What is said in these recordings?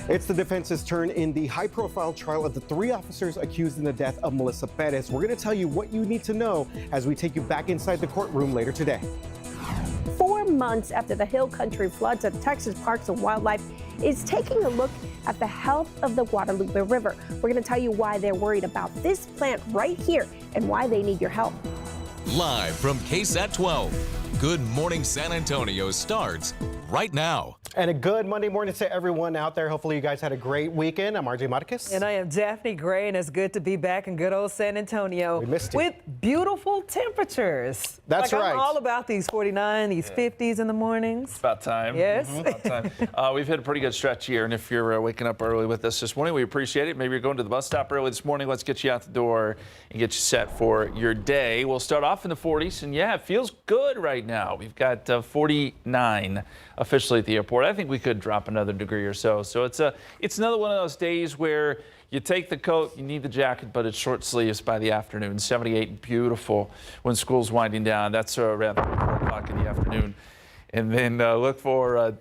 It's the defense's turn in the high-profile trial of the 3 officers accused in the death of Melissa Perez. We're going to tell you what you need to know as we take you back inside the courtroom later today. 4 months after the Hill Country floods, the Texas Parks and Wildlife is taking a look at the health of the Guadalupe River. We're going to tell you why they're worried about this plant right here and why they need your help. Live from KSAT 12, Good Morning San Antonio starts right now. And a good Monday morning to everyone out there. Hopefully you guys had a great weekend. I'm RJ Marquez. And I am Daphne Gray, and it's good to be back in good old San Antonio. We missed you. With beautiful temperatures. That's right. I'm all about these 49, these 50s in the mornings. It's about time. Yes. About time. We've hit a pretty good stretch here, and if you're waking up early with us this morning, we appreciate it. Maybe you're going to the bus stop early this morning. Let's get you out the door and get you set for your day. We'll start off in the 40s, and yeah, it feels good right now. We've got 49 officially at the airport. I think we could drop another degree or so. So it's another one of those days where you take the coat, you need the jacket, but it's short sleeves by the afternoon. 78, beautiful when school's winding down. That's around 4 o'clock in the afternoon. And then look for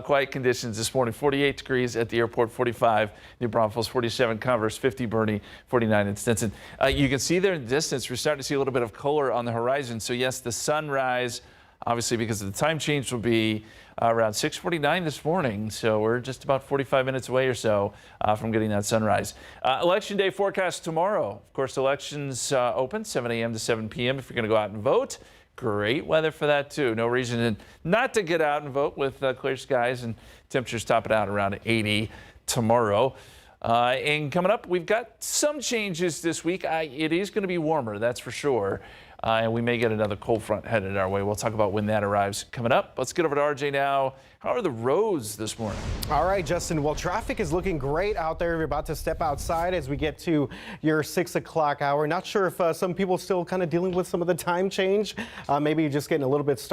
quiet conditions this morning. 48 degrees at the airport, 45 New Braunfels, 47 Converse, 50 Bernie, 49 in Stinson. You can see there in the distance, we're starting to see a little bit of color on the horizon. So yes, the sunrise, obviously because of the time change, will be around 6:49 this morning. So we're just about 45 minutes away or so from getting that sunrise. Election day forecast tomorrow. Of course, elections open 7 a.m. to 7 p.m. if you're going to go out and vote. Great weather for that, too. No reason not to get out and vote with clear skies and temperatures topping out around 80 tomorrow. And coming up, we've got some changes this week. It is going to be warmer, that's for sure. And we may get another cold front headed our way. We'll talk about when that arrives coming up. Let's get over to RJ now. How are the roads this morning? All right, Justin. Well, traffic is looking great out there. You're about to step outside as we get to your 6 o'clock hour. Not sure if some people still kind of dealing with some of the time change. Maybe just getting a little bit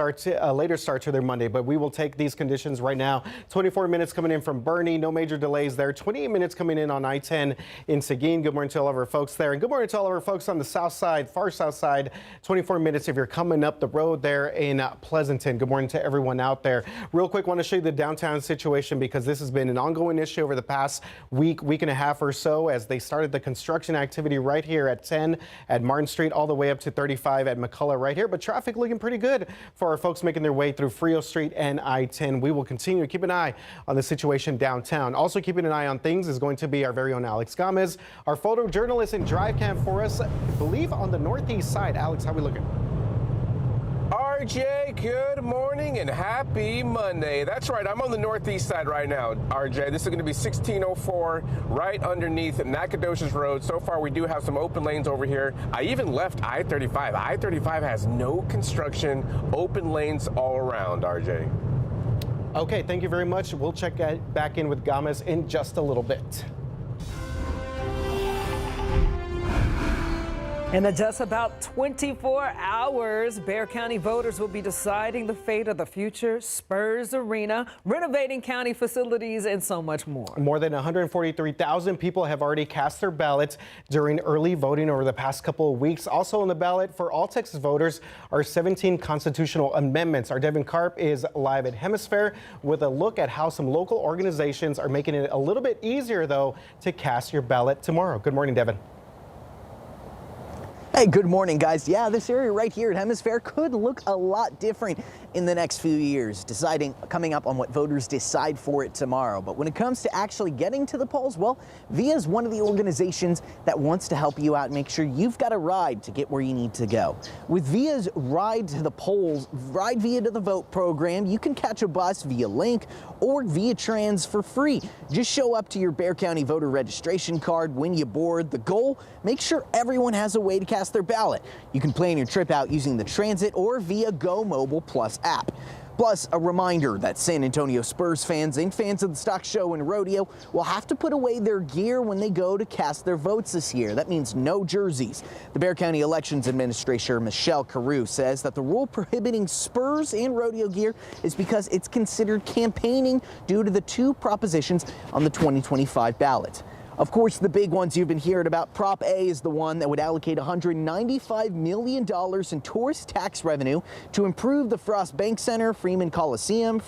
later start to their Monday. But we will take these conditions right now. 24 minutes coming in from Bernie. No major delays there. 28 minutes coming in on I-10 in Seguin. Good morning to all of our folks there. And good morning to all of our folks on the south side, far south side. 24 minutes if you're coming up the road there in Pleasanton. Good morning to everyone out there. Real quick, want to show you the downtown situation because this has been an ongoing issue over the past week and a half or so as they started the construction activity right here at 10 at Martin Street all the way up to 35 at McCullough right here. But traffic looking pretty good for our folks making their way through Frio Street and I-10. We will continue to keep an eye on the situation downtown. Also keeping an eye on things is going to be our very own Alex Gomez, our photojournalist in drive cam for us, I believe on the northeast side. Alex, how we looking? RJ, good morning and happy Monday. That's right, I'm on the northeast side right now, RJ. This is going to be 1604 right underneath Nacogdoches Road. So far, we do have some open lanes over here. I even left I-35. I-35 has no construction, open lanes all around, RJ. Okay, thank you very much. We'll check back in with Gomez in just a little bit. In just about 24 hours, Bexar County voters will be deciding the fate of the future Spurs Arena, renovating county facilities, and so much more. More than 143,000 people have already cast their ballots during early voting over the past couple of weeks. Also on the ballot for all Texas voters are 17 constitutional amendments. Our Devin Karp is live at Hemisphere with a look at how some local organizations are making it a little bit easier, though, to cast your ballot tomorrow. Good morning, Devin. Hey, good morning, guys. Yeah, this area right here at Hemisphere could look a lot different in the next few years, coming up on what voters decide for it tomorrow. But when it comes to actually getting to the polls, well, VIA is one of the organizations that wants to help you out and make sure you've got a ride to get where you need to go. With VIA's Ride to the Polls, Ride VIA to the Vote program, you can catch a bus via Link or via Trans for free. Just show up to your Bexar County voter registration card when you board. The goal, make sure everyone has a way to cast their ballot. You can plan your trip out using the Transit or via Go Mobile Plus app. Plus, a reminder that San Antonio Spurs fans and fans of the stock show and rodeo will have to put away their gear when they go to cast their votes this year. That means no jerseys. The Bexar County Elections Administrator Michelle Carew says that the rule prohibiting Spurs and rodeo gear is because it's considered campaigning due to the 2 propositions on the 2025 ballot. Of course, the big ones you've been hearing about. Prop A is the one that would allocate $195 million in tourist tax revenue to improve the Frost Bank Center, Freeman Coliseum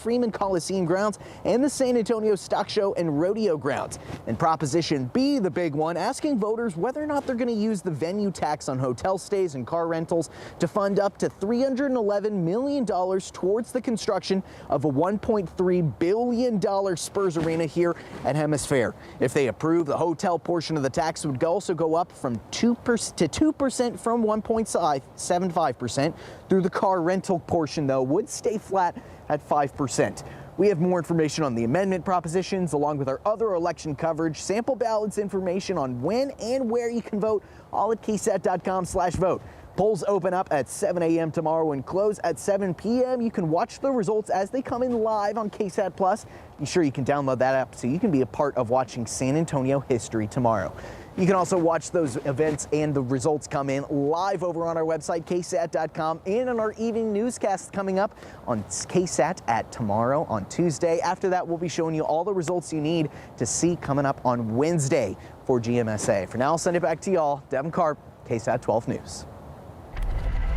grounds, and the San Antonio Stock Show and Rodeo grounds. And Proposition B, the big one, asking voters whether or not they're going to use the venue tax on hotel stays and car rentals to fund up to $311 million towards the construction of a $1.3 billion Spurs arena here at Hemisphere. If they approve, the hotel portion of the tax would also go up from 2% to 2% from 1.75%. Through the car rental portion, though, would stay flat at 5%. We have more information on the amendment propositions along with our other election coverage, sample ballots information on when and where you can vote, all at ksat.com/vote. Polls open up at 7 a.m. tomorrow and close at 7 p.m. You can watch the results as they come in live on KSAT Plus. Be sure you can download that app so you can be a part of watching San Antonio history tomorrow. You can also watch those events and the results come in live over on our website, ksat.com, and on our evening newscast coming up on KSAT at tomorrow on Tuesday. After that, we'll be showing you all the results you need to see coming up on Wednesday for GMSA. For now, I'll send it back to y'all. Devin Karp, KSAT 12 News.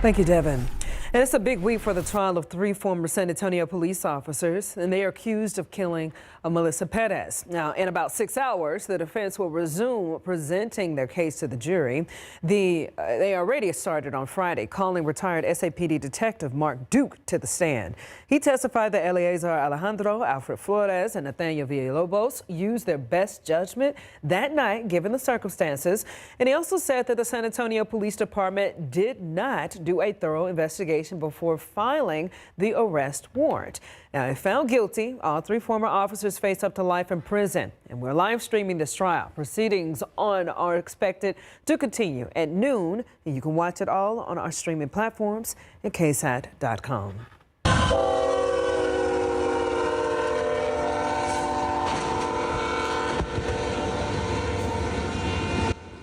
Thank you, Devin. And it's a big week for the trial of 3 former San Antonio police officers, and they are accused of killing Melissa Perez. Now, in about 6 hours, the defense will resume presenting their case to the jury. They already started on Friday, calling retired SAPD detective Mark Duke to the stand. He testified that Eleazar Alejandro, Alfred Flores, and Nathaniel Villalobos used their best judgment that night, given the circumstances. And he also said that the San Antonio Police Department did not do a thorough investigation before filing the arrest warrant. Now, if found guilty, all 3 former officers face up to life in prison. And we're live streaming this trial. Proceedings are expected to continue at noon. And you can watch it all on our streaming platforms at ksat.com.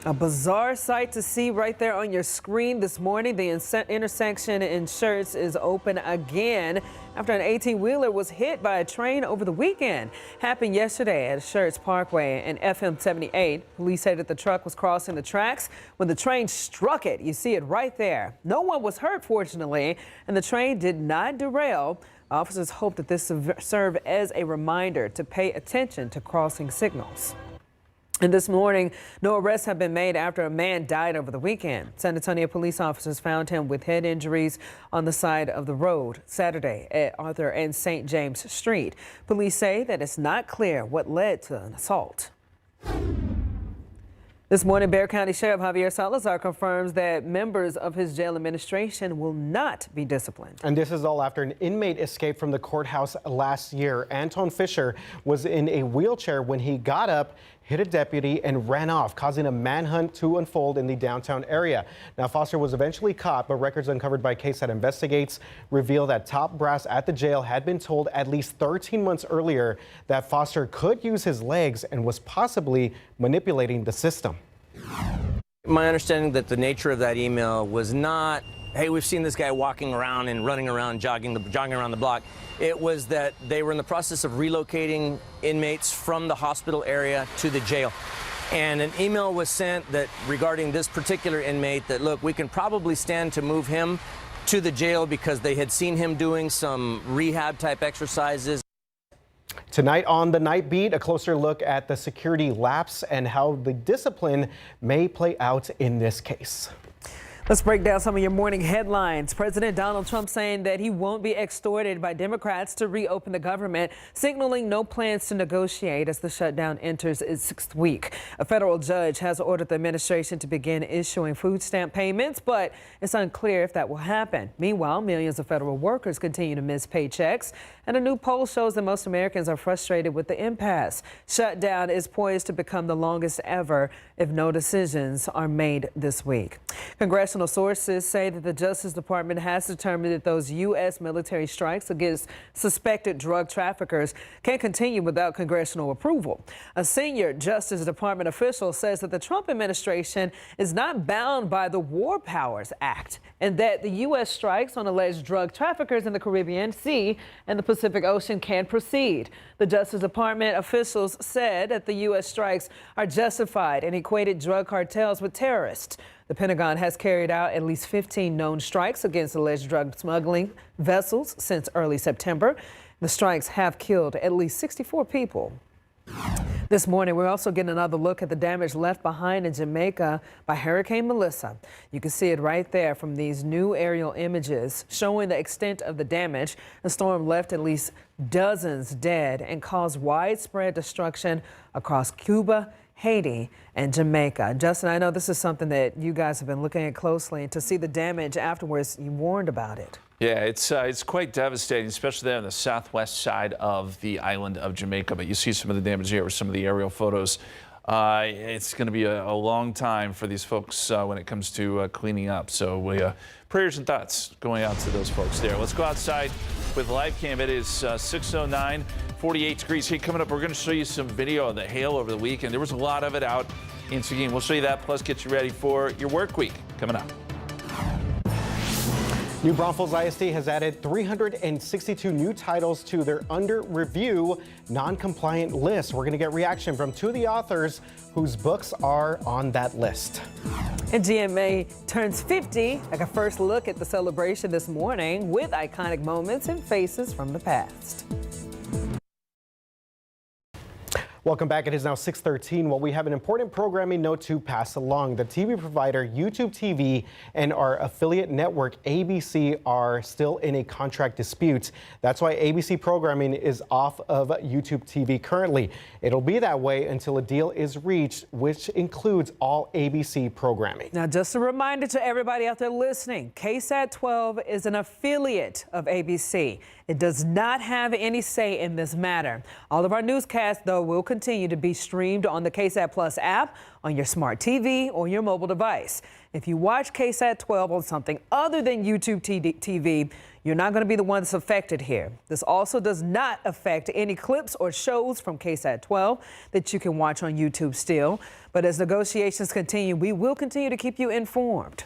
A bizarre sight to see right there on your screen this morning. The intersection in Schertz is open again after an 18-wheeler was hit by a train over the weekend. Happened yesterday at Schertz Parkway and FM 78. Police said that the truck was crossing the tracks when the train struck it. You see it right there. No one was hurt, fortunately, and the train did not derail. Officers hope that this serve as a reminder to pay attention to crossing signals. And this morning, no arrests have been made after a man died over the weekend. San Antonio police officers found him with head injuries on the side of the road Saturday at Arthur and St. James Street. Police say that it's not clear what led to an assault. This morning, Bexar County Sheriff Javier Salazar confirms that members of his jail administration will not be disciplined. And this is all after an inmate escaped from the courthouse last year. Anton Fisher was in a wheelchair when he got up, hit a deputy, and ran off, causing a manhunt to unfold in the downtown area. Now, Foster was eventually caught, but records uncovered by KSAT Investigates reveal that top brass at the jail had been told at least 13 months earlier that Foster could use his legs and was possibly manipulating the system. My understanding that the nature of that email was not, hey, we've seen this guy walking around and running around, jogging around the block. It was that they were in the process of relocating inmates from the hospital area to the jail. And an email was sent that regarding this particular inmate that, look, we can probably stand to move him to the jail because they had seen him doing some rehab type exercises. Tonight on the Night Beat, a closer look at the security lapse and how the discipline may play out in this case. Let's break down some of your morning headlines. President Donald Trump saying that he won't be extorted by Democrats to reopen the government, signaling no plans to negotiate as the shutdown enters its 6th week. A federal judge has ordered the administration to begin issuing food stamp payments, but it's unclear if that will happen. Meanwhile, millions of federal workers continue to miss paychecks, and a new poll shows that most Americans are frustrated with the impasse. Shutdown is poised to become the longest ever if no decisions are made this week. Congressional Congressional sources say that the Justice Department has determined that those U.S. military strikes against suspected drug traffickers can continue without congressional approval. A senior Justice Department official says that the Trump administration is not bound by the War Powers Act and that the U.S. strikes on alleged drug traffickers in the Caribbean Sea and the Pacific Ocean can proceed. The Justice Department officials said that the U.S. strikes are justified and equated drug cartels with terrorists. The Pentagon has carried out at least 15 known strikes against alleged drug smuggling vessels since early September. The strikes have killed at least 64 people. This morning, we're also getting another look at the damage left behind in Jamaica by Hurricane Melissa. You can see it right there from these new aerial images showing the extent of the damage. The storm left at least dozens dead and caused widespread destruction across Cuba, Haiti, and Jamaica. Justin, I know this is something that you guys have been looking at closely, and to see the damage afterwards, you warned about it. Yeah, it's quite devastating, especially there on the southwest side of the island of Jamaica. But you see some of the damage here with some of the aerial photos. It's going to be a long time for these folks when it comes to cleaning up. So prayers and thoughts going out to those folks there. Let's go outside with live cam. It is 6:09, 48 degrees heat. Coming up, we're going to show you some video of the hail over the weekend. There was a lot of it out in Seguin. We'll show you that, plus get you ready for your work week coming up. New Braunfels ISD has added 362 new titles to their under review non-compliant list. We're going to get reaction from two of the authors whose books are on that list. And GMA turns 50. Like a first look at the celebration this morning with iconic moments and faces from the past. Welcome back. It is now 6:13. Well, we have an important programming note to pass along. The TV provider YouTube TV and our affiliate network ABC are still in a contract dispute. That's why ABC programming is off of YouTube TV currently. It'll be that way until a deal is reached, which includes all ABC programming. Now, just a reminder to everybody out there listening, KSAT 12 is an affiliate of ABC. It does not have any say in this matter. All of our newscasts, though, will continue to be streamed on the KSAT Plus app, on your smart TV, or your mobile device. If you watch KSAT 12 on something other than YouTube TV, you're not going to be the one that's affected here. This also does not affect any clips or shows from KSAT 12 that you can watch on YouTube still. But as negotiations continue, we will continue to keep you informed.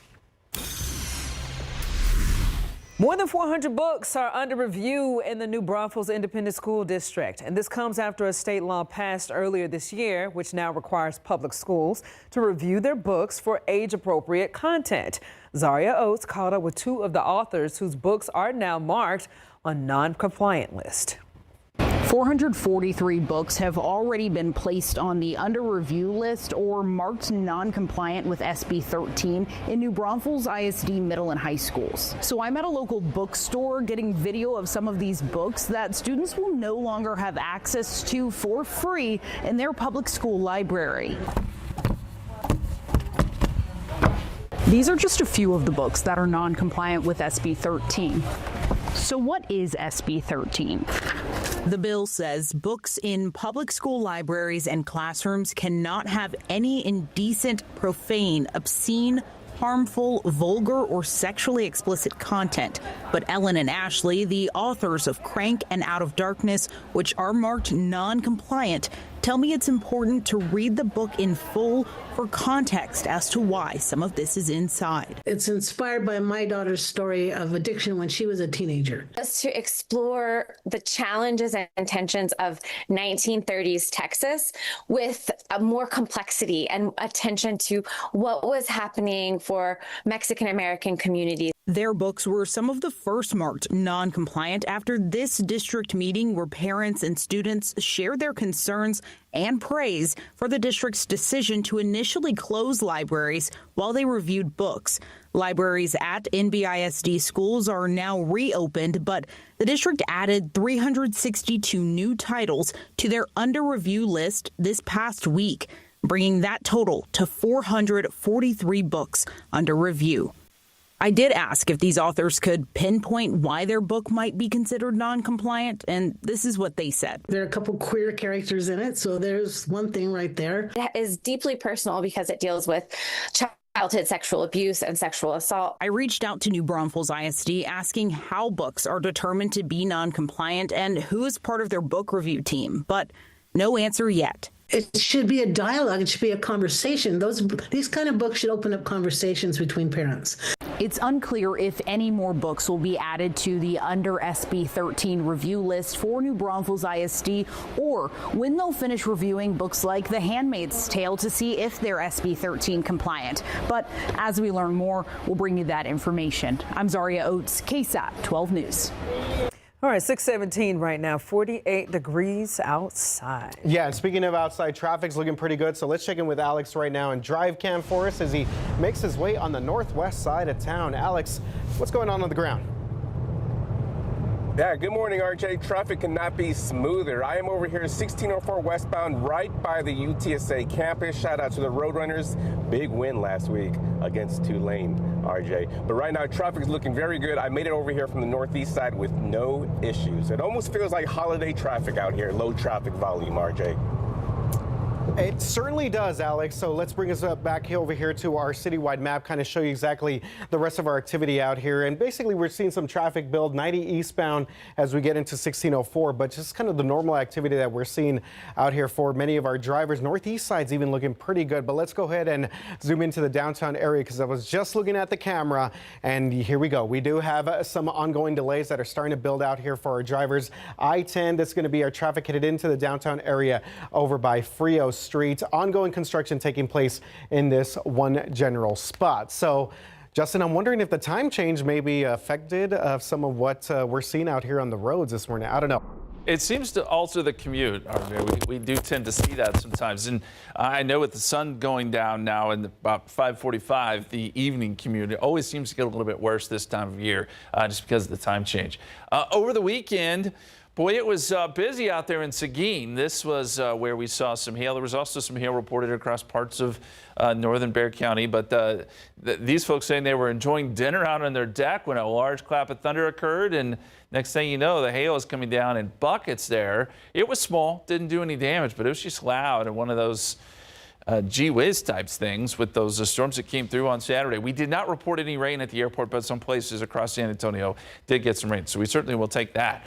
More than 400 books are under review in the New Braunfels Independent School District, and this comes after a state law passed earlier this year, which now requires public schools to review their books for age-appropriate content. Zaria Oates caught up with two of the authors whose books are now marked on non-compliant list. 443 books have already been placed on the under review list or marked non-compliant with SB 13 in New Braunfels ISD middle and high schools. So I'm at a local bookstore getting video of some of these books that students will no longer have access to for free in their public school library. These are just a few of the books that are non-compliant with SB 13. So what is SB 13? The bill says books in public school libraries and classrooms cannot have any indecent, profane, obscene, harmful, vulgar, or sexually explicit content. But Ellen and Ashley, the authors of Crank and Out of Darkness, which are marked non-compliant, tell me it's important to read the book in full for context as to why some of this is inside. It's inspired by my daughter's story of addiction when she was a teenager. Just to explore the challenges and tensions of 1930s Texas with a more complexity and attention to what was happening for Mexican American communities. Their books were some of the first marked non-compliant after this district meeting where parents and students shared their concerns and praise for the district's decision to initially close libraries while they reviewed books. Libraries at NBISD schools are now reopened, but the district added 362 new titles to their under review list this past week, bringing that total to 443 books under review. I did ask if these authors could pinpoint why their book might be considered non-compliant, and this is what they said. There are a couple queer characters in it, so there's one thing right there. It is deeply personal because it deals with child childhood sexual abuse and sexual assault. I reached out to New Braunfels ISD asking how books are determined to be non-compliant and who is part of their book review team, but no answer yet. It should be a dialogue. It should be a conversation. These kind of books should open up conversations between parents. It's unclear if any more books will be added to the under SB 13 review list for New Braunfels ISD, or when they'll finish reviewing books like The Handmaid's Tale to see if they're SB 13 compliant. But as we learn more, we'll bring you that information. I'm Zaria Oates, KSAT 12 News. All right, 6:17 right now, 48 degrees outside. Yeah, and speaking of outside, traffic's looking pretty good. So let's check in with Alex right now and drive cam for us as he makes his way on the northwest side of town. Alex, what's going on the ground? Yeah, good morning, RJ. Traffic cannot be smoother. I am over here 1604 westbound right by the UTSA campus. Shout out to the Roadrunners. Big win last week against Tulane, RJ. But right now, traffic is looking very good. I made it over here from the northeast side with no issues. It almost feels like holiday traffic out here, low traffic volume, RJ. It certainly does, Alex. So let's bring us back over here to our citywide map, kind of show you exactly the rest of our activity out here. And basically, we're seeing some traffic build 90 eastbound as we get into 1604, but just kind of the normal activity that we're seeing out here for many of our drivers. Northeast side's even looking pretty good, but let's go ahead and zoom into the downtown area because I was just looking at the camera and here we go. We do have some ongoing delays that are starting to build out here for our drivers. I-10, that's going to be our traffic headed into the downtown area over by Frio Street. Ongoing construction taking place in this one general spot. So, Justin, I'm wondering if the time change maybe affected some of what we're seeing out here on the roads this morning. I don't know. It seems to alter the commute. We do tend to see that sometimes. And I know with the sun going down now in about 5:45, the evening commute, it always seems to get a little bit worse this time of year just because of the time change. Over the weekend, boy, it was busy out there in Seguin. This was where we saw some hail. There was also some hail reported across parts of northern Bexar County. But these folks saying they were enjoying dinner out on their deck when a large clap of thunder occurred. And next thing you know, the hail is coming down in buckets there. It was small, didn't do any damage, but it was just loud and one of those gee whiz types things with those storms that came through on Saturday. We did not report any rain at the airport, but some places across San Antonio did get some rain. So we certainly will take that.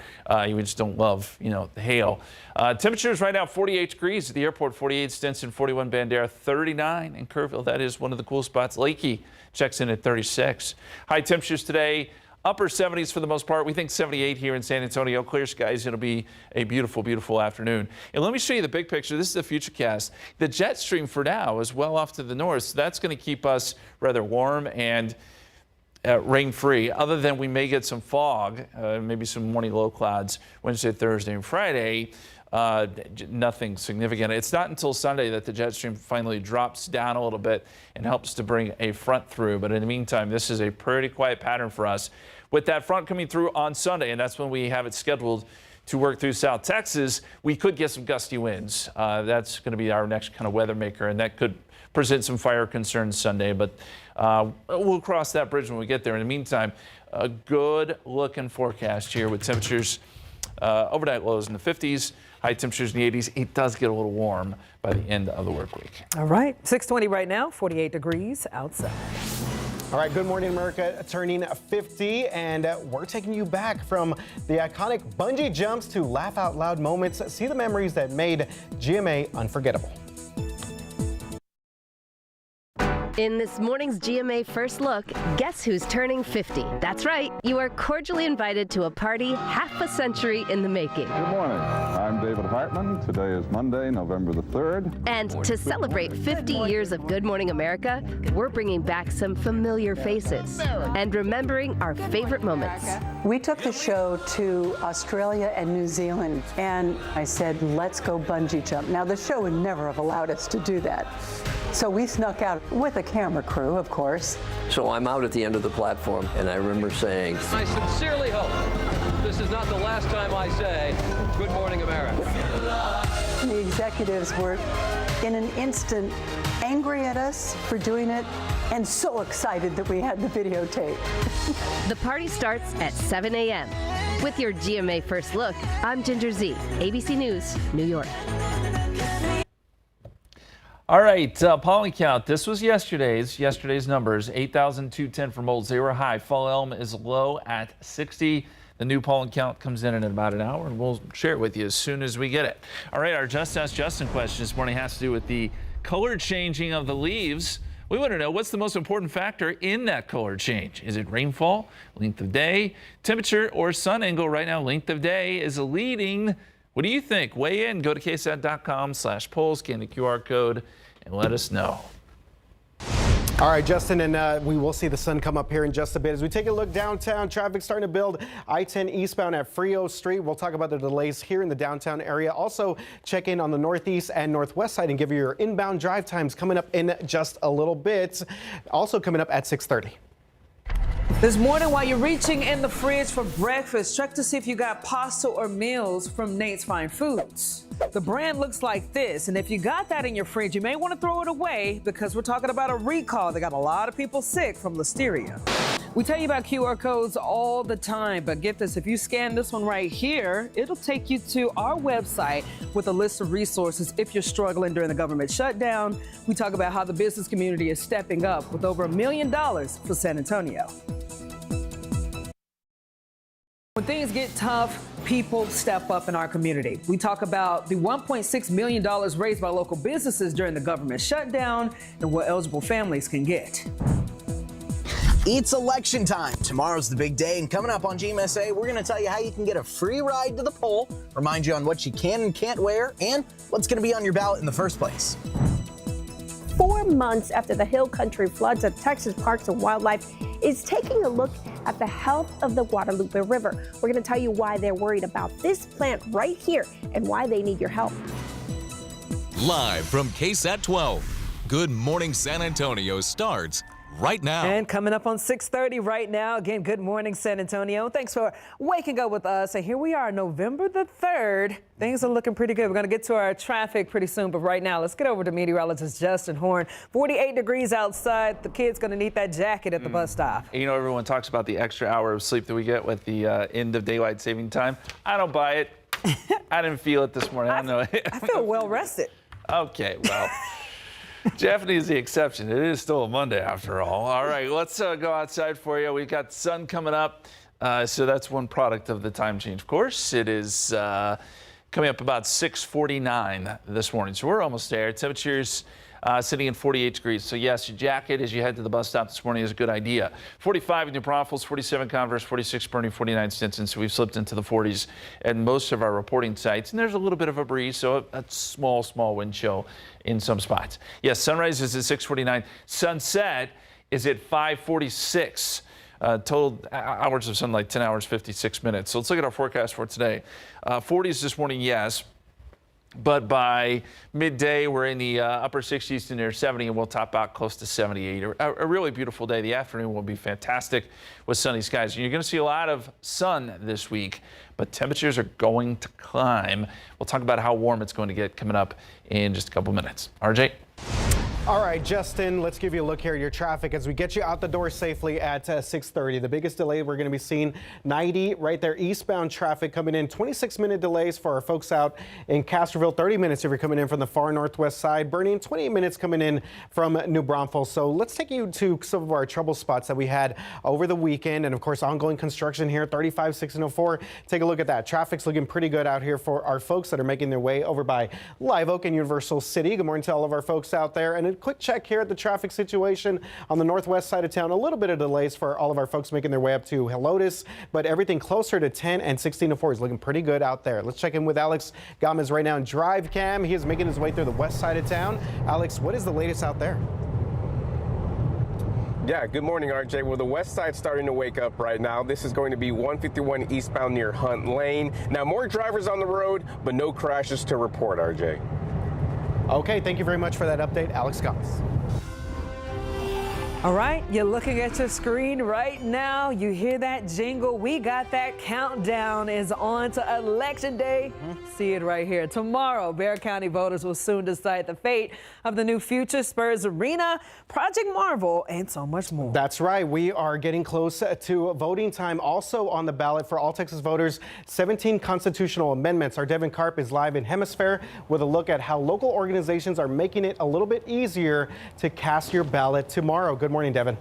You just don't love, the hail. Temperatures right now 48 degrees at the airport, 48 Stinson, 41 Bandera, 39 in Kerrville. That is one of the cool spots. Leakey checks in at 36. High temperatures today. Upper 70s for the most part. We think 78 here in San Antonio. Clear skies. It'll be a beautiful, beautiful afternoon. And let me show you the big picture. This is the futurecast. The jet stream for now is well off to the north. So that's going to keep us rather warm and rain-free, other than we may get some fog, maybe some morning low clouds Wednesday, Thursday, and Friday. Nothing significant. It's not until Sunday that the jet stream finally drops down a little bit and helps to bring a front through. But in the meantime, this is a pretty quiet pattern for us. With that front coming through on Sunday, and that's when we have it scheduled to work through South Texas, we could get some gusty winds. That's going to be our next kind of weather maker, and that could present some fire concerns Sunday. But we'll cross that bridge when we get there. In the meantime, a good looking forecast here with temperatures overnight lows in the 50s. High temperatures in the 80s. It does get a little warm by the end of the work week. All right, 6:20 right now, 48 degrees outside. All right, Good Morning America turning 50, and we're taking you back from the iconic bungee jumps to laugh out loud moments. See the memories that made GMA unforgettable. In this morning's GMA First Look, guess who's turning 50? That's right, you are cordially invited to a party half a century in the making. Good morning, I'm David Hartman. Today is Monday, November the 3rd. And to celebrate 50 years of Good Morning America, we're bringing back some familiar faces and remembering our favorite moments. We took the show to Australia and New Zealand, and I said, let's go bungee jump. Now, the show would never have allowed us to do that. So we snuck out with a camera crew, of course. So I'm out at the end of the platform, and I remember saying, I sincerely hope this is not the last time I say, Good Morning America. The executives were, in an instant, angry at us for doing it, and so excited that we had the videotape. The party starts at 7 a.m. With your GMA First Look, I'm Ginger Z, ABC News, New York. All right, pollen count. This was yesterday's numbers. 8,210 for Moulds. They were high. Fall Elm is low at 60. The new pollen count comes in about an hour, and we'll share it with you as soon as we get it. All right, our Just Ask Justin question this morning has to do with the color changing of the leaves. We want to know, what's the most important factor in that color change? Is it rainfall, length of day, temperature, or sun angle? Right now, length of day is leading. What do you think? Weigh in. Go to ksat.com/polls, scan the QR code, and let us know. All right, Justin, and we will see the sun come up here in just a bit. As we take a look downtown, traffic starting to build. I-10 eastbound at Frio Street. We'll talk about the delays here in the downtown area. Also, check in on the northeast and northwest side and give you your inbound drive times coming up in just a little bit. Also coming up at 6:30. This morning, while you're reaching in the fridge for breakfast, check to see if you got pasta or meals from Nate's Fine Foods. The brand looks like this, and if you got that in your fridge, you may want to throw it away because we're talking about a recall that got a lot of people sick from Listeria. We tell you about QR codes all the time, but get this, if you scan this one right here, it'll take you to our website with a list of resources if you're struggling during the government shutdown. We talk about how the business community is stepping up with over $1 million for San Antonio. When things get tough, people step up in our community. We talk about the $1.6 million raised by local businesses during the government shutdown and what eligible families can get. It's election time. Tomorrow's the big day, and coming up on GMSA, we're going to tell you how you can get a free ride to the poll, remind you on what you can and can't wear, and what's going to be on your ballot in the first place. 4 months after the Hill Country floods at Texas Parks and Wildlife is taking a look at the health of the Guadalupe River. We're going to tell you why they're worried about this plant right here and why they need your help. Live from KSAT 12, Good Morning San Antonio starts right now. And coming up on 6:30 right now, again, good morning, San Antonio. Thanks for waking up with us. And here we are, November the 3rd. Things are looking pretty good. We're going to get to our traffic pretty soon, but right now, let's get over to meteorologist Justin Horn. 48 degrees outside. The kid's going to need that jacket at the bus stop. You know, everyone talks about the extra hour of sleep that we get with the end of daylight saving time. I don't buy it. I didn't feel it this morning. I don't know. I feel well rested. Okay, well. Jeopardy is the exception. It is still a Monday after all. All right, let's go outside for you. We've got sun coming up. So that's one product of the time change. Of course, it is coming up about 6:49 this morning. So we're almost there. Temperatures sitting at 48 degrees. So yes, your jacket as you head to the bus stop this morning is a good idea. 45 in New Braunfels, 47 Converse, 46 Bernie, 49 Stinson. So we've slipped into the 40s at most of our reporting sites. And there's a little bit of a breeze, so a small wind chill in some spots. Yes, sunrise is at 6:49. Sunset is at 5:46. Total hours of sunlight, 10 hours, 56 minutes. So let's look at our forecast for today. 40s this morning, yes. But by midday, we're in the upper 60s to near 70, and we'll top out close to 78. A really beautiful day. The afternoon will be fantastic with sunny skies. You're going to see a lot of sun this week, but temperatures are going to climb. We'll talk about how warm it's going to get coming up in just a couple minutes. RJ? All right, Justin, let's give you a look here at your traffic as we get you out the door safely at 6:30. The biggest delay we're going to be seeing 90 right there, eastbound traffic coming in. 26-minute delays for our folks out in Castroville. 30 minutes if you're coming in from the far northwest side. Bernie, 28 minutes coming in from New Braunfels. So let's take you to some of our trouble spots that we had over the weekend. And of course, ongoing construction here, 35, 6, and 04. Take a look at that. Traffic's looking pretty good out here for our folks that are making their way over by Live Oak and Universal City. Good morning to all of our folks out there. And a quick check here at the traffic situation on the northwest side of town. A little bit of delays for all of our folks making their way up to Helotes, but everything closer to 10 and 16-4 is looking pretty good out there. Let's check in with Alex Gomez right now in Drive Cam. He is making his way through the west side of town. Alex, what is the latest out there? Yeah, good morning, RJ. Well, the west side's starting to wake up right now. This is going to be 151 eastbound near Hunt Lane. Now, more drivers on the road, but no crashes to report, RJ. Okay, thank you very much for that update, Alex Gomez. All right, you're looking at your screen right now. You hear that jingle. We got that countdown is on to Election Day. See it right here. Tomorrow, Bexar County voters will soon decide the fate of the new future Spurs Arena, Project Marvel, and so much more. That's right. We are getting close to voting time. Also on the ballot for all Texas voters, 17 constitutional amendments. Our Devin Karp is live in Hemisphere with a look at how local organizations are making it a little bit easier to cast your ballot tomorrow. Good morning, Devin.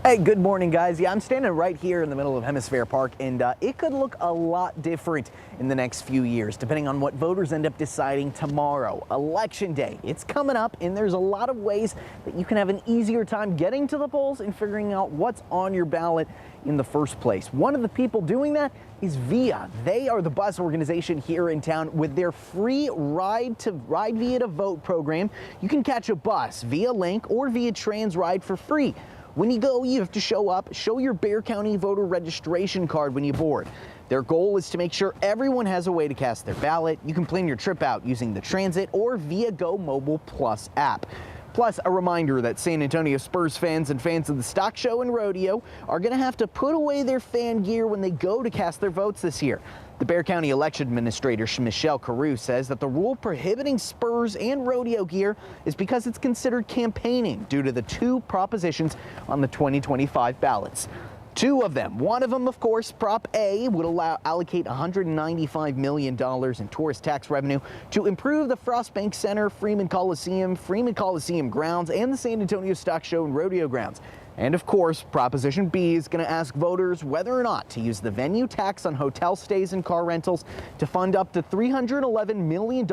Hey, good morning, guys. Yeah, I'm standing right here in the middle of Hemisphere Park, and it could look a lot different in the next few years, depending on what voters end up deciding tomorrow. Election Day, it's coming up, and there's a lot of ways that you can have an easier time getting to the polls and figuring out what's on your ballot in the first place. One of the people doing that is VIA. They are the bus organization here in town with their free Ride Via to Vote program. You can catch a bus via Link or via TransRide for free. When you go, you have to show up, show your Bexar County voter registration card when you board. Their goal is to make sure everyone has a way to cast their ballot. You can plan your trip out using the Transit or Via Go Mobile Plus app. Plus, a reminder that San Antonio Spurs fans and fans of the stock show and rodeo are going to have to put away their fan gear when they go to cast their votes this year. The Bexar County Election Administrator Michelle Carew says that the rule prohibiting Spurs and rodeo gear is because it's considered campaigning due to the two propositions on the 2025 ballots. Two of them. One of them, of course, Prop A, would allocate $195 million in tourist tax revenue to improve the Frostbank Center, Freeman Coliseum grounds, and the San Antonio Stock Show and Rodeo grounds. And of course, Proposition B is going to ask voters whether or not to use the venue tax on hotel stays and car rentals to fund up to $311 million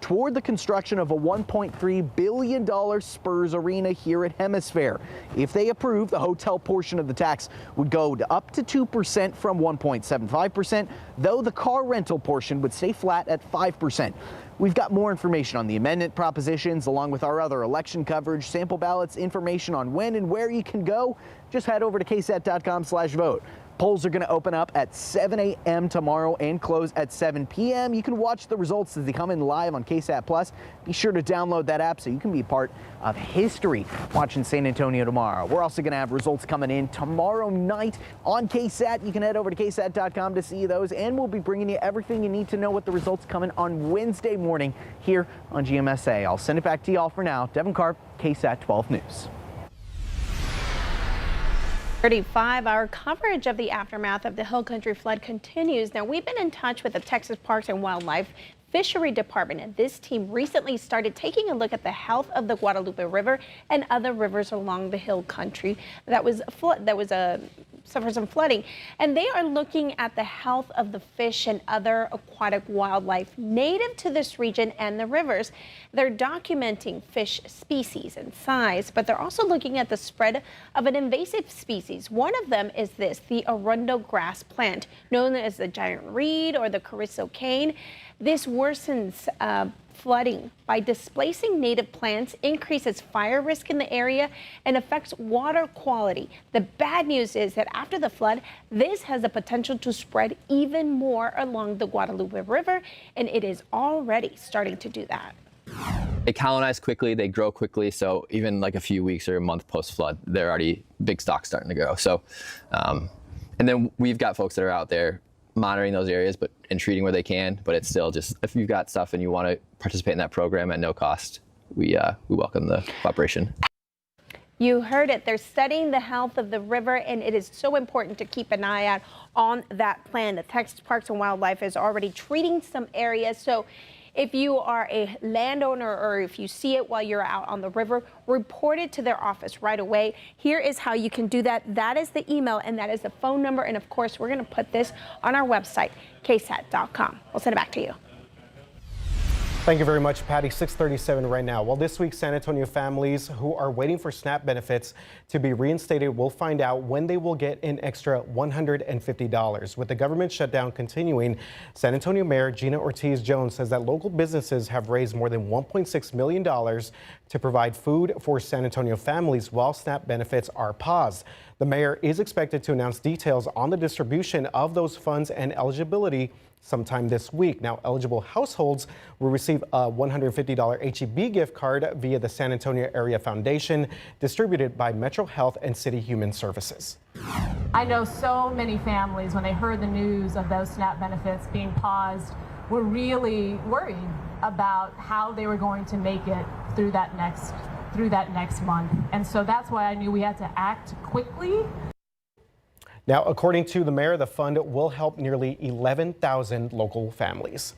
toward the construction of a $1.3 billion Spurs Arena here at Hemisphere. If they approve, the hotel portion of the tax would go to up to 2% from 1.75%, though the car rental portion would stay flat at 5%. We've got more information on the amendment propositions, along with our other election coverage, sample ballots, information on when and where you can go. Just head over to ksat.com/vote. Polls are going to open up at 7 a.m. tomorrow and close at 7 p.m. You can watch the results as they come in live on KSAT Plus. Be sure to download that app so you can be part of history watching San Antonio tomorrow. We're also going to have results coming in tomorrow night on KSAT. You can head over to ksat.com to see those, and we'll be bringing you everything you need to know what the results coming on Wednesday morning here on GMSA. I'll send it back to y'all for now. Devin Karp, KSAT 12 News. 35, our coverage of the aftermath of the Hill Country flood continues. Now, we've been in touch with the Texas Parks and Wildlife Fishery Department, and this team recently started taking a look at the health of the Guadalupe River and other rivers along the Hill Country suffered some flooding, and they are looking at the health of the fish and other aquatic wildlife native to this region and the rivers. They're documenting fish species and size, but they're also looking at the spread of an invasive species. One of them is the arundo grass plant, known as the giant reed or the carrizo cane. This worsens flooding by displacing native plants, increases fire risk in the area, and affects water quality. The bad news is that after the flood, this has the potential to spread even more along the Guadalupe River, and it is already starting to do that. They colonize quickly, they grow quickly, so even like a few weeks or a month post-flood, they're already big stocks starting to grow. So, and then we've got folks that are out there monitoring those areas and treating where they can, but it's still just, if you've got stuff and you want to participate in that program at no cost, we welcome the cooperation. You heard it. They're studying the health of the river, and it is so important to keep an eye out on that plan. The Texas Parks and Wildlife is already treating some areas. So if you are a landowner or if you see it while you're out on the river, report it to their office right away. Here is how you can do that. That is the email and that is the phone number. And of course, we're going to put this on our website, ksat.com. We'll send it back to you. Thank you very much, Patty. 6:37 right now. Well, this week, San Antonio families who are waiting for SNAP benefits to be reinstated will find out when they will get an extra $150. With the government shutdown continuing, San Antonio Mayor Gina Ortiz-Jones says that local businesses have raised more than $1.6 million to provide food for San Antonio families while SNAP benefits are paused. The mayor is expected to announce details on the distribution of those funds and eligibility sometime this week. Now, eligible households will receive a $150 HEB gift card via the San Antonio Area Foundation, distributed by Metro Health and City Human Services. I know so many families, when they heard the news of those SNAP benefits being paused, were really worried about how they were going to make it through that next month. And so that's why I knew we had to act quickly. Now, according to the mayor, the fund will help nearly 11,000 local families.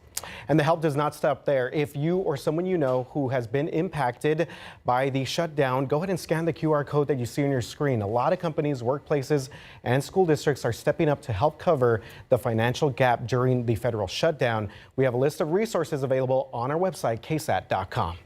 And the help does not stop there. If you or someone you know who has been impacted by the shutdown, go ahead and scan the QR code that you see on your screen. A lot of companies, workplaces, and school districts are stepping up to help cover the financial gap during the federal shutdown. We have a list of resources available on our website, KSAT.com.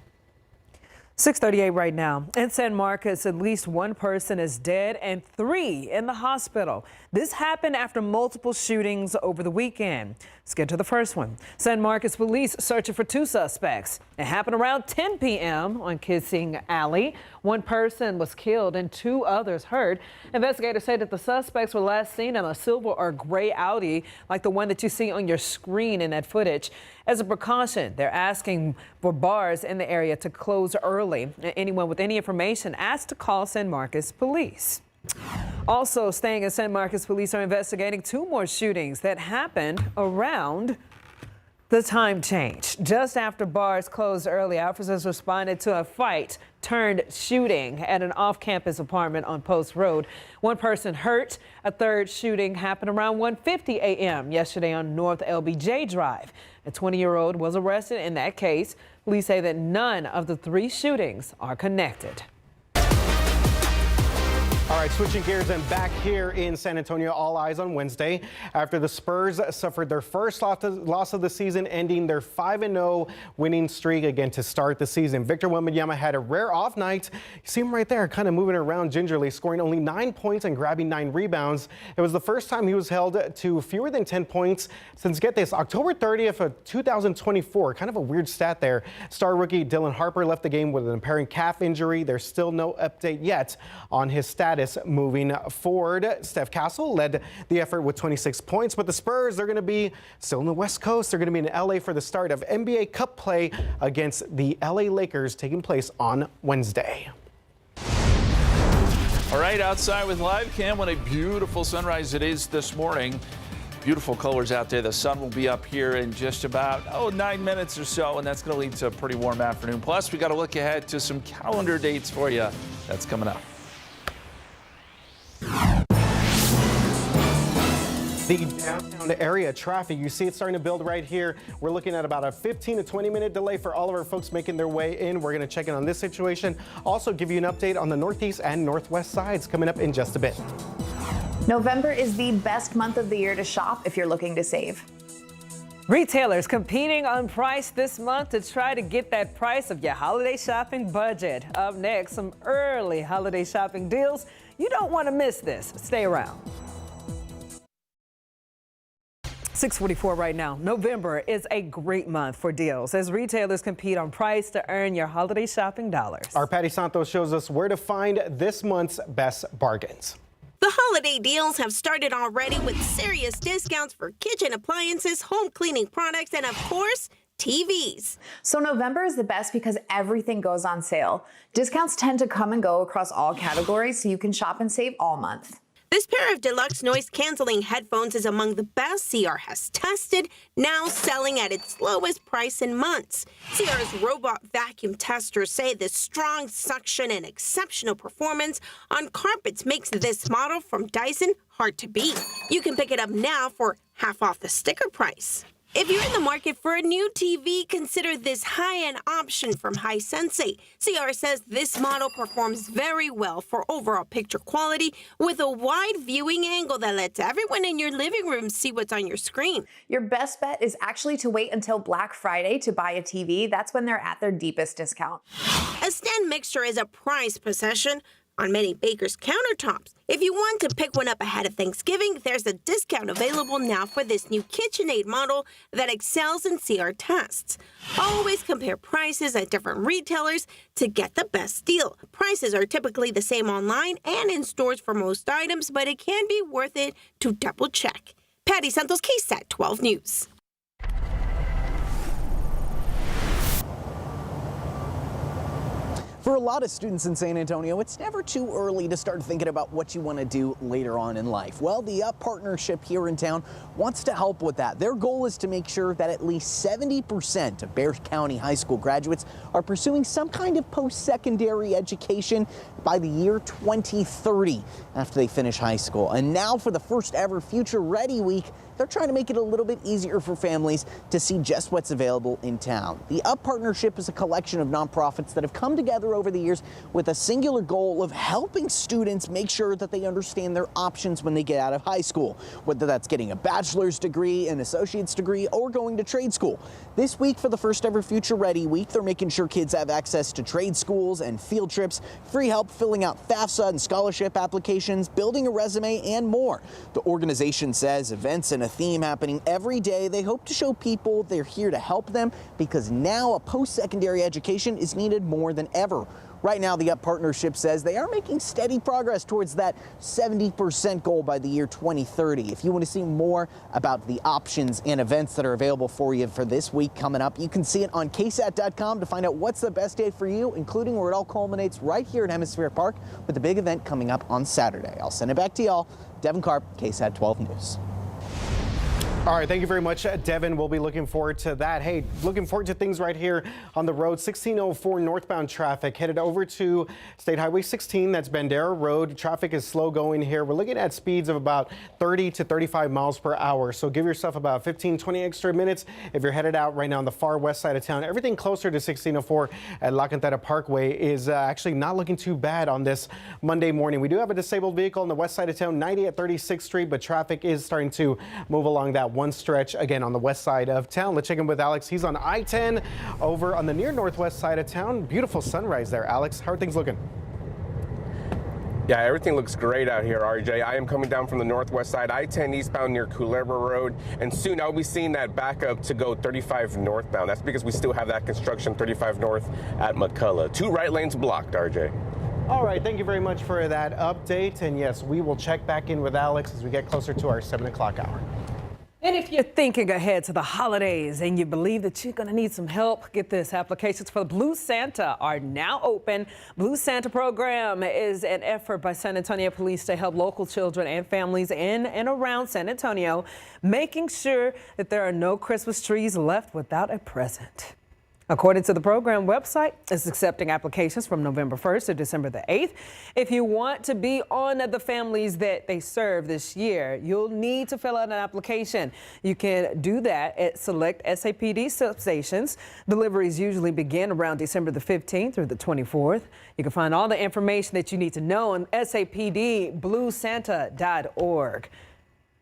6:38 right now. In San Marcos, at least one person is dead and 3 in the hospital. This happened after multiple shootings over the weekend. Let's get to the first one. San Marcos police searching for 2 suspects. It happened around 10 p.m. on Kissing Alley. One person was killed and 2 others hurt. Investigators say that the suspects were last seen in a silver or gray Audi, like the one that you see on your screen in that footage. As a precaution, they're asking for bars in the area to close early. Anyone with any information asked to call San Marcos police. Also staying in San Marcos, police are investigating 2 more shootings that happened around the time change. Just after bars closed early, officers responded to a fight turned shooting at an off-campus apartment on Post Road. 1 person hurt. A 3rd shooting happened around 1:50 a.m. yesterday on North LBJ Drive. A 20-year-old was arrested in that case. Police say that none of the 3 shootings are connected. All right, switching gears and back here in San Antonio, all eyes on Wednesday after the Spurs suffered their first loss of the season, ending their 5-0 winning streak again to start the season. Victor Wembanyama had a rare off night. You see him right there, kind of moving around gingerly, scoring only 9 points and grabbing 9 rebounds. It was the first time he was held to fewer than 10 points since, get this, October 30th of 2024. Kind of a weird stat there. Star rookie Dylan Harper left the game with an apparent calf injury. There's still no update yet on his status moving forward. Steph Castle led the effort with 26 points, but the Spurs, they're going to be still on the West Coast. They're going to be in LA for the start of NBA Cup play against the LA Lakers, taking place on Wednesday. All right, outside with live cam. What a beautiful sunrise it is this morning. Beautiful colors out there. The sun will be up here in just about 9 minutes or so, and that's going to lead to a pretty warm afternoon. Plus, we got to look ahead to some calendar dates for you. That's coming up. The downtown area traffic, you see it starting to build right here. We're looking at about a 15 to 20 minute delay for all of our folks making their way in. We're going to check in on this situation. Also give you an update on the northeast and northwest sides coming up in just a bit. November is the best month of the year to shop if you're looking to save. Retailers competing on price this month to try to get that price of your holiday shopping budget. Up next, some early holiday shopping deals. You don't want to miss this. Stay around. 6:44 right now. November is a great month for deals as retailers compete on price to earn your holiday shopping dollars. Our Patty Santos shows us where to find this month's best bargains. The holiday deals have started already with serious discounts for kitchen appliances, home cleaning products, and of course, TVs. So November is the best because everything goes on sale. Discounts tend to come and go across all categories, so you can shop and save all month. This pair of deluxe noise-canceling headphones is among the best CR has tested, now selling at its lowest price in months. CR's robot vacuum testers say the strong suction and exceptional performance on carpets makes this model from Dyson hard to beat. You can pick it up now for half off the sticker price. If you're in the market for a new TV, consider this high-end option from Hisense. CR says this model performs very well for overall picture quality with a wide viewing angle that lets everyone in your living room see what's on your screen. Your best bet is actually to wait until Black Friday to buy a TV. That's when they're at their deepest discount. A stand mixer is a prized possession on many bakers' countertops. If you want to pick one up ahead of Thanksgiving, there's a discount available now for this new KitchenAid model that excels in CR tests. Always compare prices at different retailers to get the best deal. Prices are typically the same online and in stores for most items, but it can be worth it to double check. Patty Santos, KSAT 12 News. For a lot of students in San Antonio, it's never too early to start thinking about what you want to do later on in life. Well, the UP partnership here in town wants to help with that. Their goal is to make sure that at least 70% of Bexar County high school graduates are pursuing some kind of post-secondary education by the year 2030 after they finish high school. And now for the first ever Future Ready Week, they're trying to make it a little bit easier for families to see just what's available in town. The UP partnership is a collection of nonprofits that have come together over the years with a singular goal of helping students make sure that they understand their options when they get out of high school, whether that's getting a bachelor's degree, an associate's degree, or going to trade school. This week, for the first ever Future Ready Week, they're making sure kids have access to trade schools and field trips, free help filling out FAFSA and scholarship applications, building a resume, and more. The organization says events and a theme happening every day. They hope to show people they're here to help them because now a post-secondary education is needed more than ever. Right now, the UP partnership says they are making steady progress towards that 70% goal by the year 2030. If you want to see more about the options and events that are available for you for this week coming up, you can see it on KSAT.com to find out what's the best day for you, including where it all culminates right here at Hemisphere Park with the big event coming up on Saturday. I'll send it back to y'all. Devin Karp, KSAT 12 News. All right, thank you very much, Devin. We'll be looking forward to that. Hey, looking forward to things right here on the road. 1604 northbound traffic headed over to State Highway 16. That's Bandera Road. Traffic is slow going here. We're looking at speeds of about 30 to 35 miles per hour. So give yourself about 15, 20 extra minutes if you're headed out right now on the far west side of town. Everything closer to 1604 at La Cantera Parkway is actually not looking too bad on this Monday morning. We do have a disabled vehicle on the west side of town, 90 at 36th Street, but traffic is starting to move along that one stretch again on the west side of town. Let's check in with Alex. He's on I-10 over on the near northwest side of town. Beautiful sunrise there, Alex. How are things looking? Yeah, everything looks great out here, RJ. I am coming down from the northwest side, I-10 eastbound near Culebra Road, and soon I'll be seeing that backup to go 35 northbound. That's because we still have that construction 35 north at McCullough. 2 right lanes blocked, RJ. All right, thank you very much for that update. And yes, we will check back in with Alex as we get closer to our 7 o'clock hour. And if you're thinking ahead to the holidays and you believe that you're going to need some help, get this. Applications for Blue Santa are now open. Blue Santa program is an effort by San Antonio Police to help local children and families in and around San Antonio, making sure that there are no Christmas trees left without a present. According to the program website, it's accepting applications from November 1st to December the 8th. If you want to be on the families that they serve this year, you'll need to fill out an application. You can do that at select SAPD substations. Deliveries usually begin around December the 15th through the 24th. You can find all the information that you need to know on sapdbluesanta.org.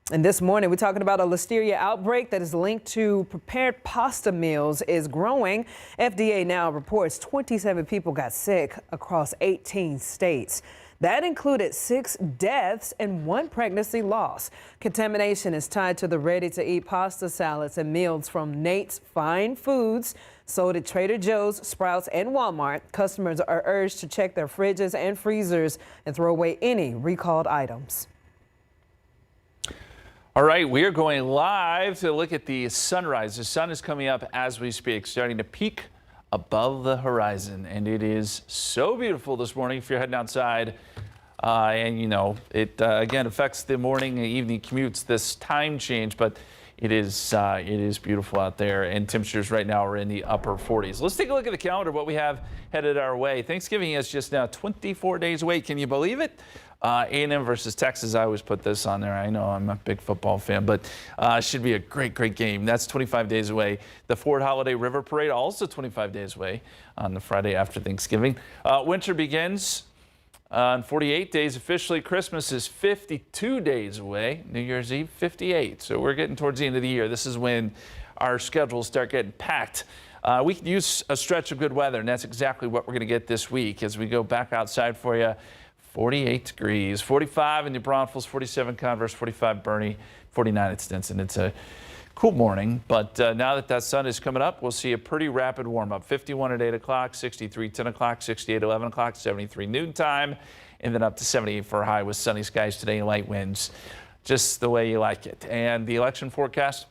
And this morning, we're talking about a Listeria outbreak that is linked to prepared pasta meals is growing. FDA now reports 27 people got sick across 18 states. That included 6 deaths and 1 pregnancy loss. Contamination is tied to the ready-to-eat pasta salads and meals from Nate's Fine Foods, sold at Trader Joe's, Sprouts, and Walmart. Customers are urged to check their fridges and freezers and throw away any recalled items. All right, we are going live to look at the sunrise. The sun is coming up as we speak, starting to peak above the horizon, and it is so beautiful this morning if you're heading outside. And you know, it again affects the morning and evening commutes, this time change, but it is beautiful out there, and temperatures right now are in the upper 40s. Let's take a look at the calendar, what we have headed our way. Thanksgiving is just now 24 days away. Can you believe it? A&M versus Texas. I always put this on there. I know I'm a big football fan, but should be a great game. That's 25 days away. The Ford Holiday River Parade, also 25 days away on the Friday after Thanksgiving. Winter begins on 48 days officially. Christmas is 52 days away. New Year's Eve, 58. So we're getting towards the end of the year. This is when our schedules start getting packed. We could use a stretch of good weather, and that's exactly what we're going to get this week as we go back outside for you. 48 degrees, 45 in New Braunfels, 47 Converse, 45 Bernie, 49 at Stinson. It's a cool morning, but now that that sun is coming up, we'll see a pretty rapid warm up. 51 at 8 o'clock, 63 10 o'clock, 68 11 o'clock, 73 noontime, and then up to 78 for a high with sunny skies today and light winds, just the way you like it. And the election forecast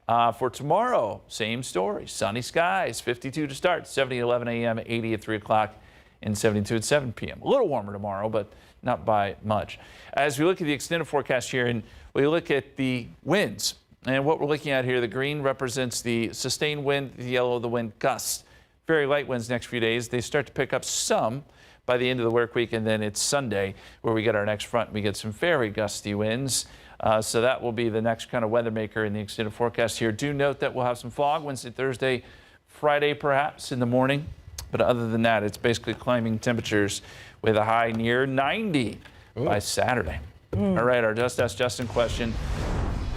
for tomorrow, same story, sunny skies, 52 to start, 70 at 11 a.m., 80 at 3 o'clock. and 72 at 7 p.m. A little warmer tomorrow, but not by much. As we look at the extended forecast here, and we look at the winds, and what we're looking at here, the green represents the sustained wind, the yellow, the wind gusts. Very light winds next few days. They start to pick up some by the end of the work week, and then it's Sunday where we get our next front. We get some very gusty winds. So that will be the next kind of weather maker in the extended forecast here. Do note that we'll have some fog Wednesday, Thursday, Friday perhaps in the morning. But other than that, it's basically climbing temperatures with a high near 90 by Saturday. All right, our Just Ask Justin question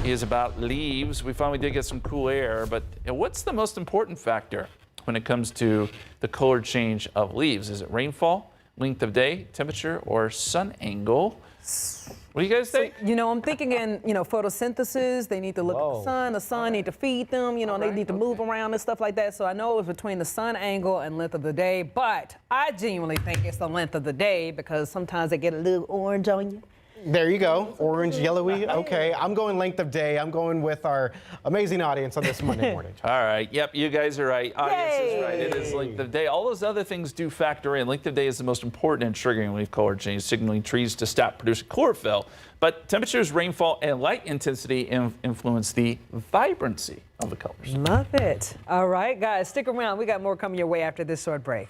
is about leaves. We finally did get some cool air, but what's the most important factor when it comes to the color change of leaves? Is it rainfall, length of day, temperature, or sun angle? What do you guys think? So, I'm thinking in, photosynthesis, they need to look at the sun need to feed them, they need to move around and stuff like that. So I know it was between the sun angle and length of the day, but I genuinely think it's the length of the day because sometimes they get a little orange on you. There you go. Orange, yellowy. Okay, I'm going length of day. I'm going with our amazing audience on this Monday morning. All right. Yep, you guys are right. Audience is right. It is length of day. All those other things do factor in. Length of day is the most important in triggering leaf color change, signaling trees to stop producing chlorophyll. But temperatures, rainfall, and light intensity influence the vibrancy of the colors. Love it. All right, guys, stick around. We got more coming your way after this short break.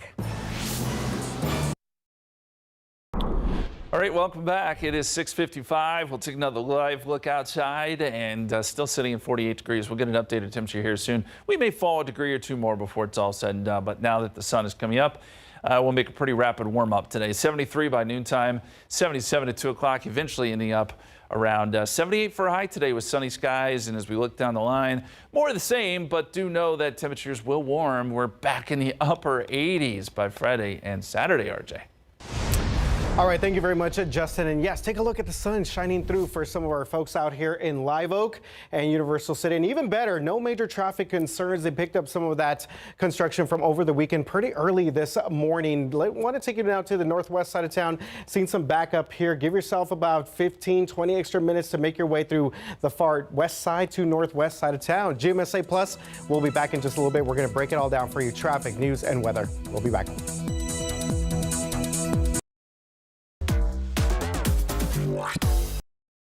All right, welcome back. It is 6:55. We'll take another live look outside and still sitting at 48 degrees. We'll get an updated temperature here soon. We may fall a degree or two more before it's all said and done, but now that the sun is coming up, we'll make a pretty rapid warm up today. 73 by noontime, 77 at 2 o'clock, eventually ending up around 78 for a high today with sunny skies. And as we look down the line, more of the same, but do know that temperatures will warm. We're back in the upper 80s by Friday and Saturday, RJ. All right, thank you very much, Justin. And yes, take a look at the sun shining through for some of our folks out here in Live Oak and Universal City. And even better, no major traffic concerns. They picked up some of that construction from over the weekend pretty early this morning. I want to take you now to the northwest side of town. Seen some backup here. Give yourself about 15, 20 extra minutes to make your way through the far west side to northwest side of town. GMSA Plus, we'll be back in just a little bit. We're going to break it all down for you. Traffic, news, and weather. We'll be back.